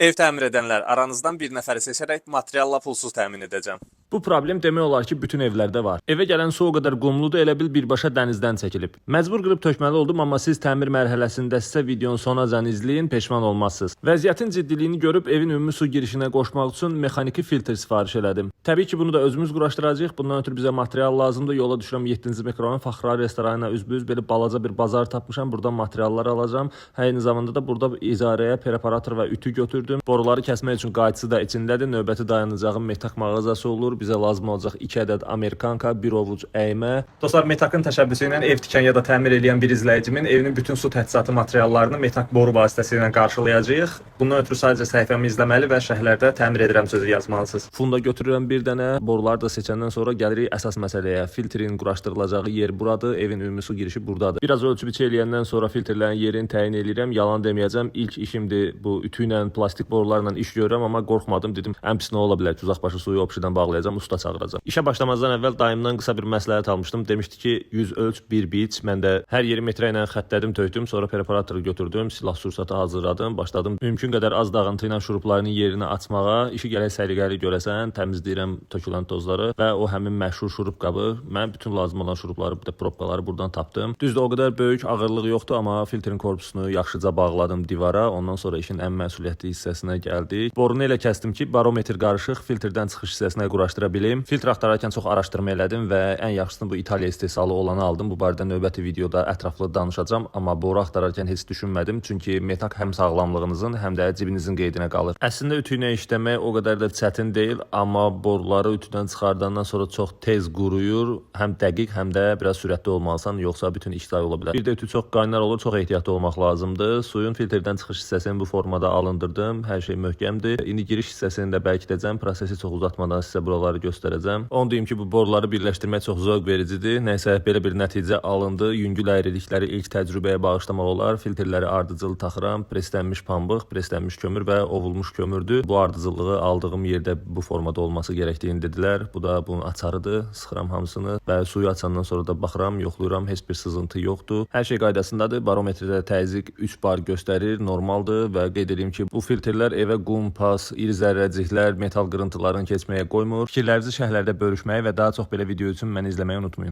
Ev təmir edənlər aranızdan bir nəfəri seçərək materialla pulsuz təmin edəcəm. Bu problem demək olar ki, bütün evlərdə var. Evə gələn su o qədər qumludur, elə bil birbaşa dənizdən çəkilib. Məcbur qırıb tökməli oldum, amma siz təmir mərhələsində sizə videonun sonacan izləyin, peşman olmazsınız. Vəziyyətin ciddiliyini görüb evin ümumi su girişinə qoşmaq üçün mexaniki filtr sifariş elədim. Təbii ki, bunu da özümüz quraşdıracağıq. Bundan ötürü bizə material lazımdır. Yola düşürəm 7-ci mikrorayon Fəxrari restoranına üzbüz belə balaca bir bazar tapmışam. Buradan materiallar alacağam. Eyni zamanda da burada icarəyə preparator və ütü götürdüm. Boruları kəsmək üçün qayçısı da içindədir. Növbəti dayanacağım metak mağazası olur. Bizə lazım olacaq 2 ədəd Amerikanka, 1 ovuc əymə. Dostlar, Metakın təşəbbüsü ilə ev tikən ya da təmir edən bir izləyicimin evinin bütün su təchizatı materiallarını Metak boru vasitəsilə qarşılayacağıq. Bundan ötürü sadəcə səhifəmi izləməli və şərhlərdə təmir edirəm sözü yazmalısınız. Funda götürürəm bir dənə. Boruları da seçəndən sonra gəlirik əsas məsələyə. Filtrin quraşdırılacağı yer buradır, evin ümumi su girişi buradadır. Biraz ölçü-biçə eləyəndən sonra filtrlərin yerini təyin edirəm. Yalan deməyəcəm, ilk işimdir bu ütü ilə, plastik borularla iş görürəm, amma qorxmadım. Dedim, ən pis nə ola bilər ki, uzaqbaşı suyu opşidən bağlayacağam, usta çağıracağam. İşə başlamazdan əvvəl dayımdan qısa bir məsləhət almışdım. Demişdi ki, 100 ölç, 1 biç. Mən də hər yeri metrə ilə xəttlədim, tökdüm. Sonra preparatoru götürdüm, silah sursatı hazırladım. Başladım mümkün qədər az dağıntı ilə şuruplarının yerini açmağa. İşi gərək səliqəli görəsən, təmizləyirəm tökülən tozları və o həmin məşhur şurup qabı. Mən bütün lazım olan şurupları, bir də probkaları buradan tapdım. Düzdür, o qədər böyük ağırlıq yoxdur, amma filtrin korpusunu yaxşıca bağladım divara. Ondan sonra işin ən məsuliyyətli hissəsinə gəldik. Borunu elə kəsdim ki, barometr qarışıq filtrdən çıxış hissəsinə quraşdıra bilim. Filtr axtararkən çox araşdırma elədim və ən yaxşısını bu İtaliya istehsalı olanı aldım. Bu barədə növbəti videoda ətraflı danışacağam, amma boru axtararkən heç düşünmədim, çünki metak həm sağlamlığınızın, həm də cibinizin qeydinə qalır. Əslində ütü ilə işləmək o qədər də çətin deyil, amma boruları ütüdən çıxardandan sonra çox tez quruyur. Həm dəqiq, həm də biraz sürətli olmalısan, yoxsa bütün iş zayi ola bilər. Bir də ütü çox qaynar olur, çox ehtiyatlı olmaq lazımdır. Suyun filtrdən çıxış hissəsini bu formada alındırdım. Hər şey möhkəmdir. İndi giriş hissəsini də bərkidəcəm. Prosesi çox uzatmadan sizə buraları göstərəcəm. Onu deyim ki, bu boruları birləşdirmək çox zövq vericidir. Nəysə, belə bir nəticə alındı. Yüngül əyrilikləri ilk təcrübəyə bağışlamaq olar. Filtrləri ardıcıl taxıram. Preslənmiş pambıq, preslənmiş kömür və ovulmuş kömürdür. Bu ardıcıllığı aldığım yerdə bu formada olması gərəkdiyini dedilər. Bu da bunun açarıdır. Sıxıram hamısını və suyu açandan sonra da baxıram, yoxlayıram. Heç bir sızıntı yoxdur. Hər şey qaydasındadır. Barometrdə təzyiq 3 bar göstərir, normaldır və qeyd edeyim ki, bu filtrlər evə qum, pas, iri zərrəciklər, metal qırıntılarını keçməyə qoymur. Fikirlərinizi şərhlərdə bölüşməyi və daha çox belə video üçün məni izləməyi unutmayın.